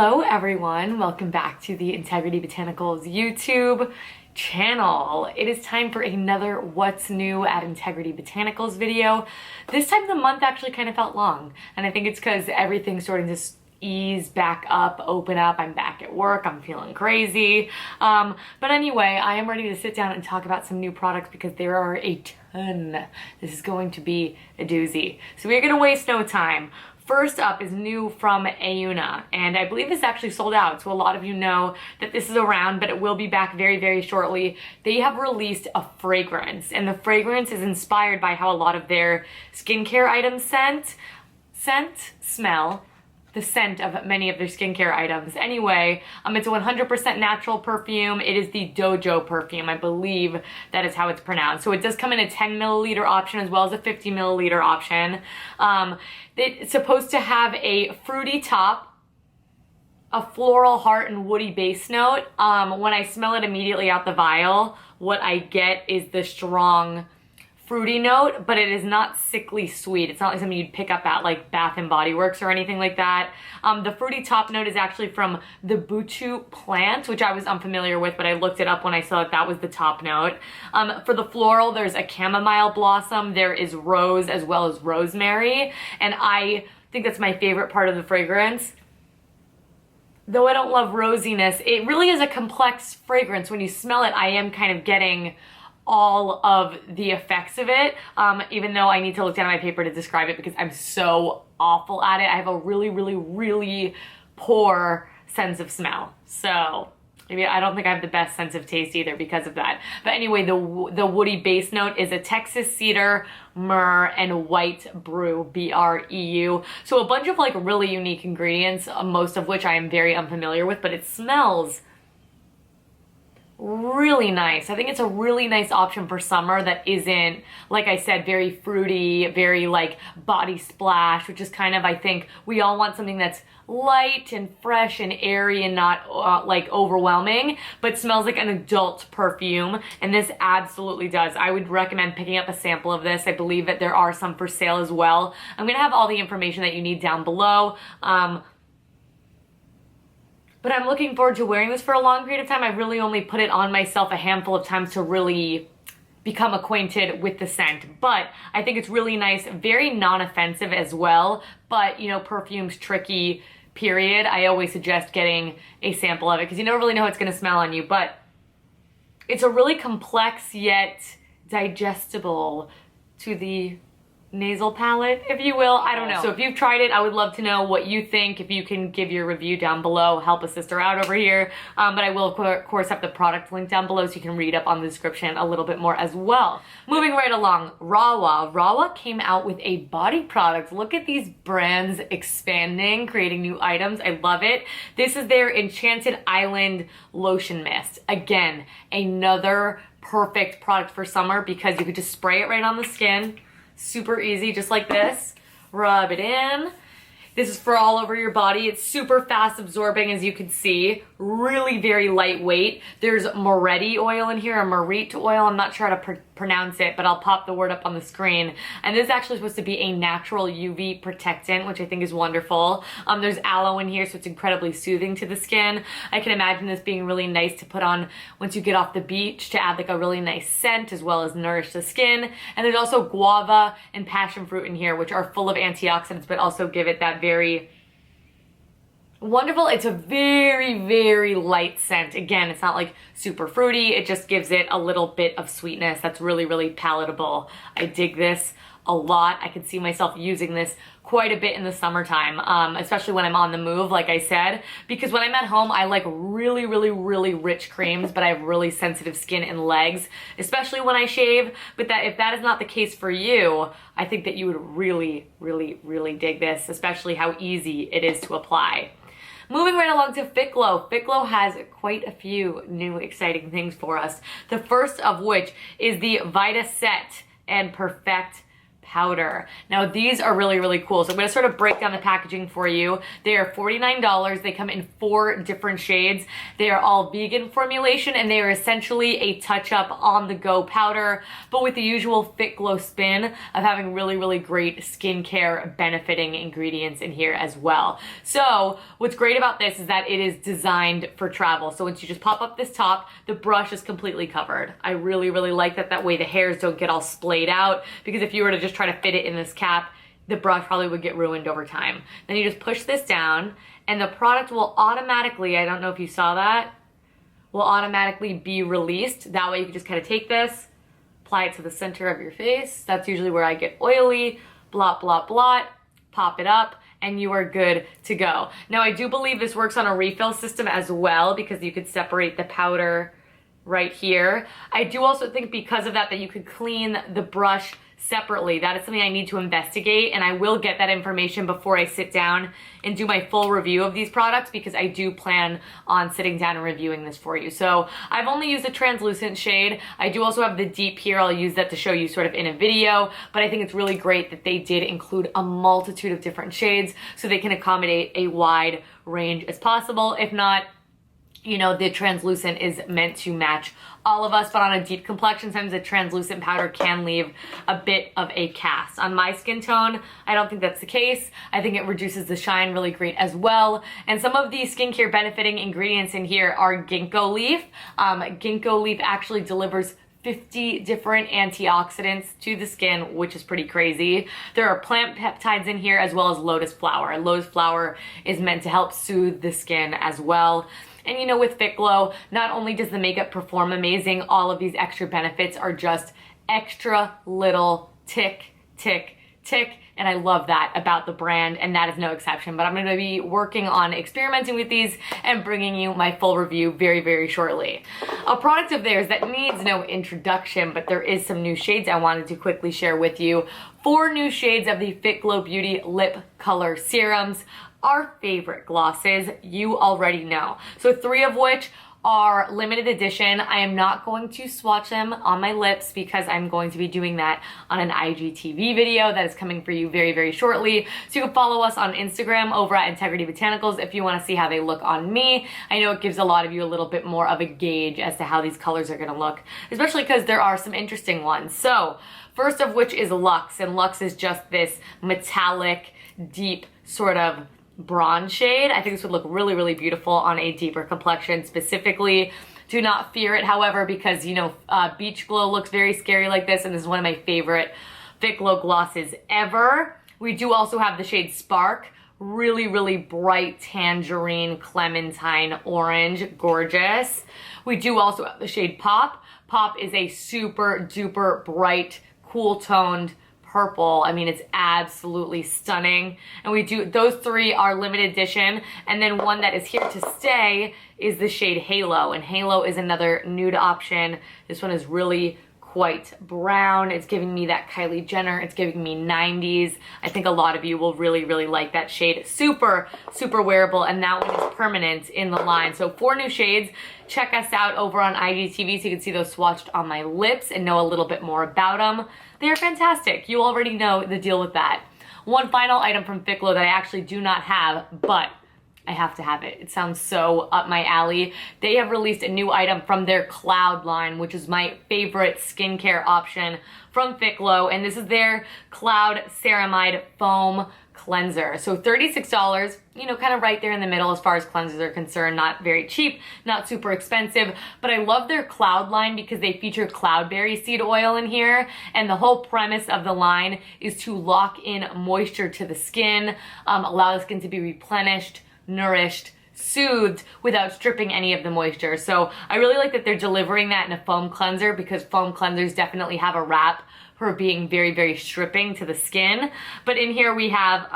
Hello everyone, welcome back to the Integrity Botanicals YouTube channel. It is time for another What's New at Integrity Botanicals video. This time of the month actually kind of felt long, and I think it's because everything's starting to ease back up, open up. I'm back at work, I'm feeling crazy. But anyway, I am ready to sit down and talk about some new products because there are a ton. This is going to be a doozy. So we're gonna waste no time. First up is new from Eyeliner, and I believe this actually sold out, so a lot of you know that this is around, but it will be back very, very shortly. They have released a fragrance, and the fragrance is inspired by how a lot of their skincare items smell the scent of many of their skincare items. Anyway, it's a 100% natural perfume. It is the Dojo perfume. I believe that is how it's pronounced. So it does come in a 10 milliliter option as well as a 50 milliliter option. It's supposed to have a fruity top, a floral heart and woody base note. When I smell it immediately out the vial, what I get is the strong fruity note, but it is not sickly sweet. It's not like something you'd pick up at like Bath and Body Works or anything like that. The fruity top note is actually from the Buchu plant, which I was unfamiliar with, but I looked it up when I saw that was the top note. For the floral, there's a chamomile blossom, there is rose as well as rosemary, and I think that's my favorite part of the fragrance. Though I don't love rosiness, it really is a complex fragrance. When you smell it, I am kind of getting all of the effects of it, even though I need to look down at my paper to describe it because I'm so awful at it. I have a really, really, really poor sense of smell. So maybe I don't think I have the best sense of taste either because of that. But anyway, the woody base note is a Texas cedar, myrrh, and white brew, B-R-E-U. So a bunch of like really unique ingredients, most of which I am very unfamiliar with, but it smells really nice. I think it's a really nice option for summer that isn't, like I said, very fruity, very like body splash, which is kind of, I think we all want something that's light and fresh and airy and not like overwhelming, but smells like an adult perfume, and this absolutely does. I would recommend picking up a sample of this. I believe that there are some for sale as well. I'm gonna have all the information that you need down below. But I'm looking forward to wearing this for a long period of time. I really only put it on myself a handful of times to really become acquainted with the scent. But I think it's really nice, very non-offensive as well. But, you know, perfume's tricky, period. I always suggest getting a sample of it because you never really know how it's going to smell on you. But it's a really complex yet digestible to the nasal palette, if you will. I don't know. So if you've tried it, I would love to know what you think. If you can give your review down below, help a sister out over here. But I will of course have the product link down below so you can read up on the description a little bit more as well. Moving right along, Rawa. Rawa came out with a body product. Look at these brands expanding, creating new items. I love it. This is their Enchanted Island Lotion Mist. Again, another perfect product for summer because you could just spray it right on the skin. Super easy, just like this. Rub it in. This is for all over your body. It's super fast absorbing, as you can see. Really very lightweight. There's Moretti oil in here, or Morite oil. I'm not sure how to pronounce it, but I'll pop the word up on the screen. And this is actually supposed to be a natural UV protectant, which I think is wonderful. There's aloe in here, so it's incredibly soothing to the skin. I can imagine this being really nice to put on once you get off the beach to add like a really nice scent as well as nourish the skin. And there's also guava and passion fruit in here, which are full of antioxidants, but also give it that very wonderful. It's a very, very light scent. Again, it's not like super fruity. It just gives it a little bit of sweetness that's really, really palatable. I dig this a lot. I could see myself using this quite a bit in the summertime, especially when I'm on the move, like I said, because when I'm at home, I like really, really, really rich creams, but I have really sensitive skin and legs, especially when I shave. But that if that is not the case for you, I think that you would really, really, really dig this, especially how easy it is to apply. Moving right along to Fitglow. Fitglow has quite a few new exciting things for us. The first of which is the Vita Set and Perfect powder. Now these are really, really cool. So I'm gonna sort of break down the packaging for you. They are $49. They come in 4 different shades. They are all vegan formulation and they are essentially a touch-up on-the-go powder, but with the usual Fitglow spin of having really, really great skincare benefiting ingredients in here as well. So what's great about this is that it is designed for travel. So once you just pop up this top, the brush is completely covered. I really, really like that. That way the hairs don't get all splayed out, because if you were to just try to fit it in this cap, the brush probably would get ruined over time. Then you just push this down and the product will automatically, I don't know if you saw that, will automatically be released. That way you can just kind of take this, apply it to the center of your face. That's usually where I get oily, blot, blot, blot, pop it up, and you are good to go. Now I do believe this works on a refill system as well, because you could separate the powder right here. I do also think because of that you could clean the brush separately. That is something I need to investigate, and I will get that information before I sit down and do my full review of these products, because I do plan on sitting down and reviewing this for you. So I've only used a translucent shade. I do also have the deep here. I'll use that to show you sort of in a video, but I think it's really great that they did include a multitude of different shades so they can accommodate a wide range as possible. If not, you know, the translucent is meant to match all of us, but on a deep complexion, sometimes the translucent powder can leave a bit of a cast. On my skin tone, I don't think that's the case. I think it reduces the shine really great as well. And some of the skincare benefiting ingredients in here are ginkgo leaf. Ginkgo leaf actually delivers 50 different antioxidants to the skin, which is pretty crazy. There are plant peptides in here as well as lotus flower. Lotus flower is meant to help soothe the skin as well. And you know, with Fitglow, not only does the makeup perform amazing, all of these extra benefits are just extra little tick, tick, tick. And I love that about the brand, and that is no exception. But I'm gonna be working on experimenting with these and bringing you my full review very, very shortly. A product of theirs that needs no introduction, but there is some new shades I wanted to quickly share with you. 4 new shades of the Fitglow Beauty Lip Color Serums. Our favorite glosses, you already know. So 3 of which are limited edition. I am not going to swatch them on my lips because I'm going to be doing that on an IGTV video that is coming for you very, very shortly. So you can follow us on Instagram over at Integrity Botanicals if you want to see how they look on me. I know it gives a lot of you a little bit more of a gauge as to how these colors are going to look, especially because there are some interesting ones. So first of which is Luxe, and Luxe is just this metallic, deep sort of bronze shade. I think this would look really, really beautiful on a deeper complexion specifically. Do not fear it, however, because, you know, Beach Glow looks very scary like this, and this is one of my favorite Fitglow glosses ever. We do also have the shade Spark. Really, really bright tangerine, clementine, orange. Gorgeous. We do also have the shade Pop. Pop is a super duper bright, cool toned purple. I mean, it's absolutely stunning. And we do, those 3 are limited edition. And then one that is here to stay is the shade Halo. And Halo is another nude option. This one is really quite brown. It's giving me that Kylie Jenner. It's giving me 90s. I think a lot of you will really, really like that shade. Super, super wearable. And that one is permanent in the line. So 4 new shades. Check us out over on IGTV so you can see those swatched on my lips and know a little bit more about them. They're fantastic. You already know the deal with that. One final item from Fitglow that I actually do not have, but I have to have it. It sounds so up my alley. They have released a new item from their Cloud line, which is my favorite skincare option from Fitglow, and this is their Cloud Ceramide Foam Cleanser. So $36, you know, kind of right there in the middle as far as cleansers are concerned. Not very cheap, not super expensive, but I love their Cloud line because they feature cloudberry seed oil in here, and the whole premise of the line is to lock in moisture to the skin, allow the skin to be replenished, nourished, soothed without stripping any of the moisture. So I really like that they're delivering that in a foam cleanser, because foam cleansers definitely have a rap for being very, very stripping to the skin. But in here we have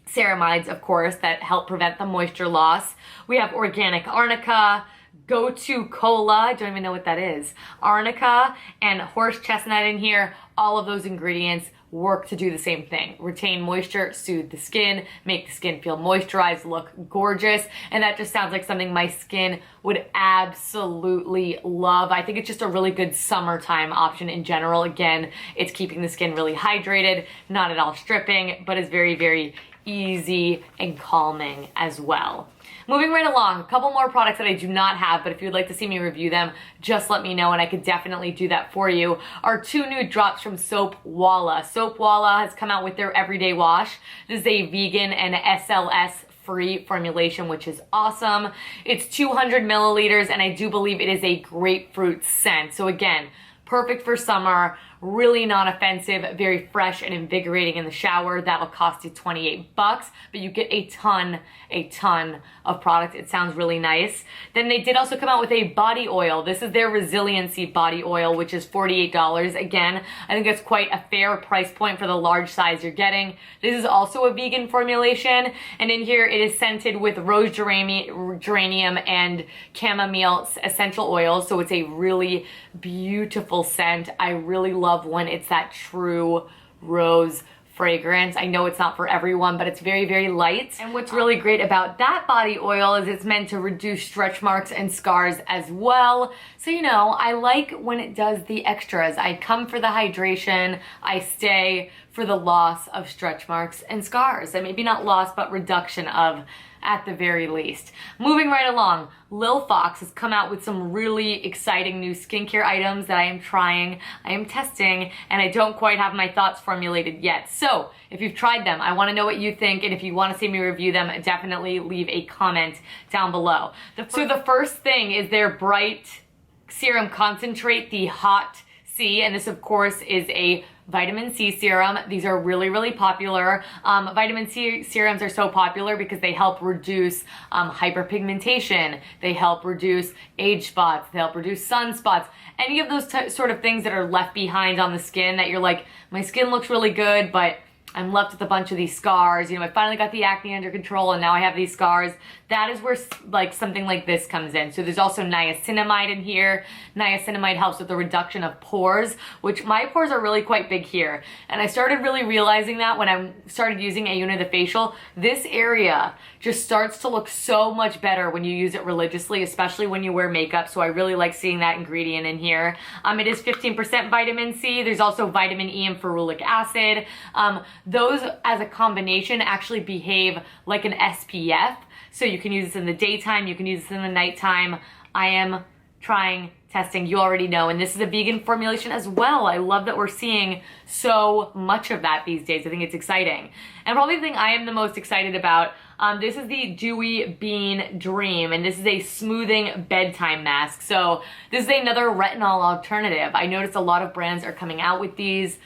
ceramides, of course, that help prevent the moisture loss. We have organic arnica, go-to cola, I don't even know what that is, arnica, and horse chestnut in here. All of those ingredients work to do the same thing. Retain moisture, soothe the skin, make the skin feel moisturized, look gorgeous, and that just sounds like something my skin would absolutely love. I think it's just a really good summertime option in general. Again, it's keeping the skin really hydrated, not at all stripping, but is very, very easy and calming as well. Moving right along, a couple more products that I do not have, but if you'd like to see me review them, just let me know and I could definitely do that for you, are 2 new drops from Soapwalla. Soapwalla has come out with their everyday wash. This is a vegan and SLS free formulation, which is awesome. It's 200 milliliters and I do believe it is a grapefruit scent. So again, perfect for summer, really non-offensive, very fresh and invigorating in the shower. That'll cost you 28 bucks, but you get a ton of product. It sounds really nice. Then they did also come out with a body oil. This is their resiliency body oil, which is $48. Again, I think that's quite a fair price point for the large size you're getting. This is also a vegan formulation, and in here it is scented with rose geranium and chamomile essential oils, so it's a really beautiful scent. I really love when it's that true rose fragrance. I know it's not for everyone, but it's very, very light. And what's really great about that body oil is it's meant to reduce stretch marks and scars as well. So, you know, I like when it does the extras. I come for the hydration, I stay for the loss of stretch marks and scars. And maybe not loss, but reduction of at the very least. Moving right along, Lil Fox has come out with some really exciting new skincare items that I am trying, I am testing, and I don't quite have my thoughts formulated yet. So if you've tried them, I want to know what you think, and if you want to see me review them, definitely leave a comment down below. So the first thing is their Bright Serum Concentrate, the Hot C, and this of course is a vitamin C serum. These are really, really popular. Vitamin C serums are so popular because they help reduce hyperpigmentation. They help reduce age spots. They help reduce sunspots. Any of those sort of things that are left behind on the skin that you're like, my skin looks really good, but I'm left with a bunch of these scars. You know, I finally got the acne under control and now I have these scars. That is where like something like this comes in. So there's also niacinamide in here. Niacinamide helps with the reduction of pores, which my pores are really quite big here. And I started really realizing that when I started using Eyeliner the facial. This area just starts to look so much better when you use it religiously, especially when you wear makeup. So I really like seeing that ingredient in here. It is 15% vitamin C. There's also vitamin E and ferulic acid. Those as a combination actually behave like an SPF. So you can use this in the daytime, you can use this in the nighttime. I am trying, testing, you already know, and this is a vegan formulation as well. I love that we're seeing so much of that these days. I think it's exciting. And probably the thing I am the most excited about, this is the Dewy Bean Dream, and this is a smoothing bedtime mask. So this is another retinol alternative. I noticed a lot of brands are coming out with these.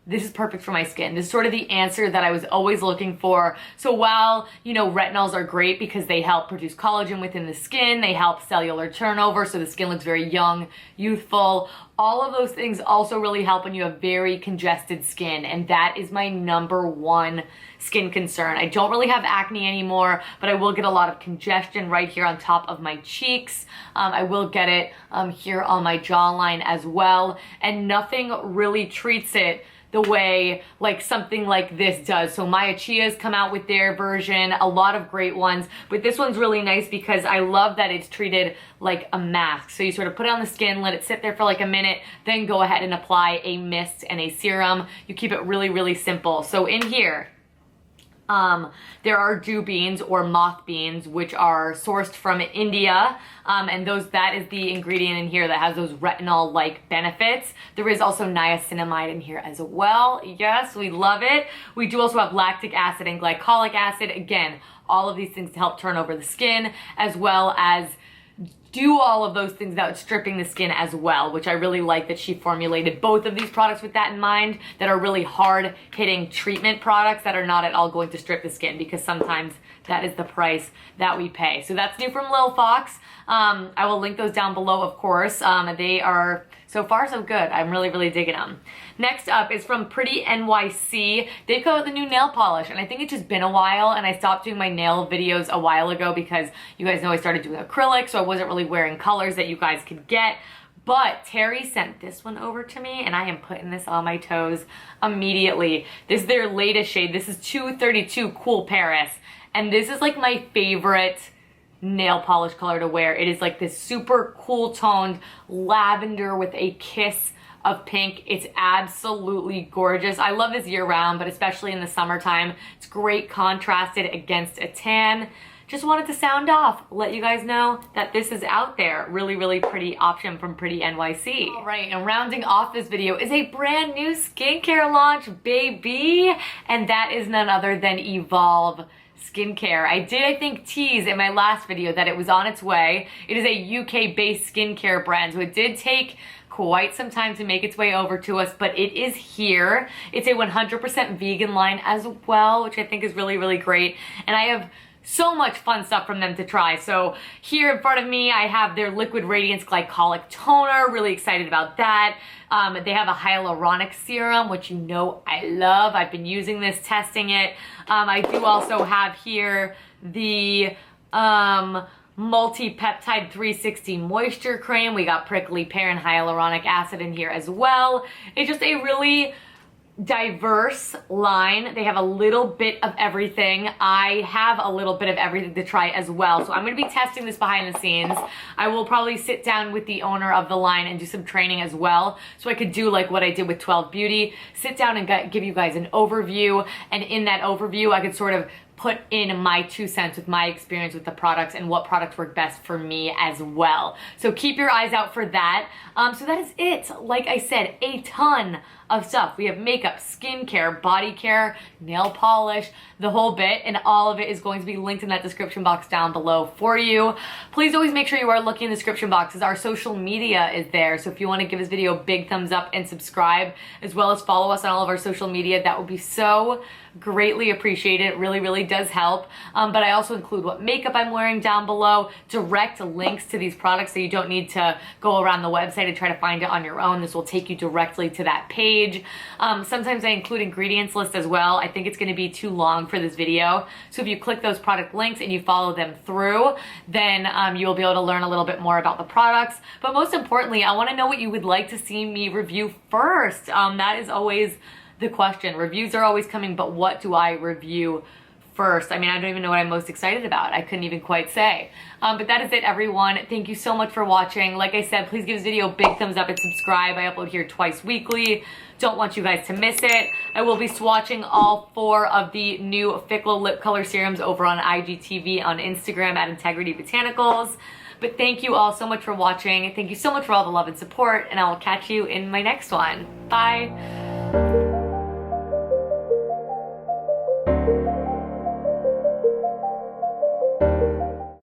This is perfect for my skin. This is sort of the answer that I was always looking for. So while, you know, retinols are great because they help produce collagen within the skin, they help cellular turnover so the skin looks very young, youthful, all of those things also really help when you have very congested skin, and that is my #1 skin concern. I don't really have acne anymore, but I will get a lot of congestion right here on top of my cheeks. I will get it here on my jawline as well, and nothing really treats it the way like something like this does. So Maya Chia's come out with their version, a lot of great ones, but this one's really nice because I love that it's treated like a mask. So you sort of put it on the skin, let it sit there for like a minute, then go ahead and apply a mist and a serum. You keep it really, really simple. So in here, there are dew beans or moth beans, which are sourced from India, and that is the ingredient in here that has those retinol-like benefits. There is also niacinamide in here as well. Yes, we love it. We do also have lactic acid and glycolic acid. Again, all of these things to help turn over the skin, as well as do all of those things without stripping the skin as well, which I really like that she formulated both of these products with that in mind, that are really hard hitting treatment products that are not at all going to strip the skin, because sometimes that is the price that we pay. So that's new from Lil Fox. I will link those down below, of course. They are so far so good. I'm really, really digging them. Next up is from Pretty NYC. They've come out with a new nail polish, and I think it's just been a while, and I stopped doing my nail videos a while ago because you guys know I started doing acrylic, so I wasn't really wearing colors that you guys could get. But Terry sent this one over to me, and I am putting this on my toes immediately. This is their latest shade. This is 232 Cool Paris, and this is like my favorite nail polish color to wear. It is like this super cool toned lavender with a kiss of pink. It's absolutely gorgeous. I love this year round, but especially in the summertime. It's great contrasted against a tan. Just wanted to sound off, let you guys know that this is out there. Really, really pretty option from Pretty NYC. All right, and rounding off this video is a brand new skincare launch, baby. And that is none other than Evolve Skincare. I did, I think, tease in my last video that it was on its way. It is a UK-based skincare brand, so it did take quite some time to make its way over to us, but it is here. It's a 100% vegan line as well, which I think is really, really great. And I have so much fun stuff from them to try. So here in front of me, I have their Liquid Radiance Glycolic Toner. Really excited about that. They have a hyaluronic serum, which you know I love. I've been using this, testing it. I do also have here the Multi-Peptide 360 Moisture Cream. We got prickly pear and hyaluronic acid in here as well. It's just a really diverse line. They have a little bit of everything. I have a little bit of everything to try as well. So I'm going to be testing this behind the scenes. I will probably sit down with the owner of the line and do some training as well. So I could do like what I did with 12 Beauty, sit down and give you guys an overview. And in that overview, I could sort of put in my 2 cents with my experience with the products and what products work best for me as well. So keep your eyes out for that. So that is it. Like I said, a ton of stuff. We have makeup, skincare, body care, nail polish, the whole bit, and all of it is going to be linked in that description box down below for you. Please always make sure you are looking in the description box as our social media is there. So if you want to give this video a big thumbs up and subscribe, as well as follow us on all of our social media, that would be so greatly appreciated. It really, really does help. But I also include what makeup I'm wearing down below, direct links to these products so you don't need to go around the website and try to find it on your own. This will take you directly to that page. Sometimes I include ingredients list as well. I think it's going to be too long for this video. So if you click those product links and you follow them through, then you will be able to learn a little bit more about the products. But most importantly, I want to know what you would like to see me review first. That is always the question. Reviews are always coming, but what do I review first? I mean, I don't even know what I'm most excited about. I couldn't even quite say. But that is it, everyone. Thank you so much for watching. Like I said, please give this video a big thumbs up and subscribe. I upload here twice weekly. Don't want you guys to miss it. I will be swatching all 4 of the new Fitglow lip color serums over on IGTV on Instagram at Integrity Botanicals. But thank you all so much for watching. Thank you so much for all the love and support, and I will catch you in my next one. Bye.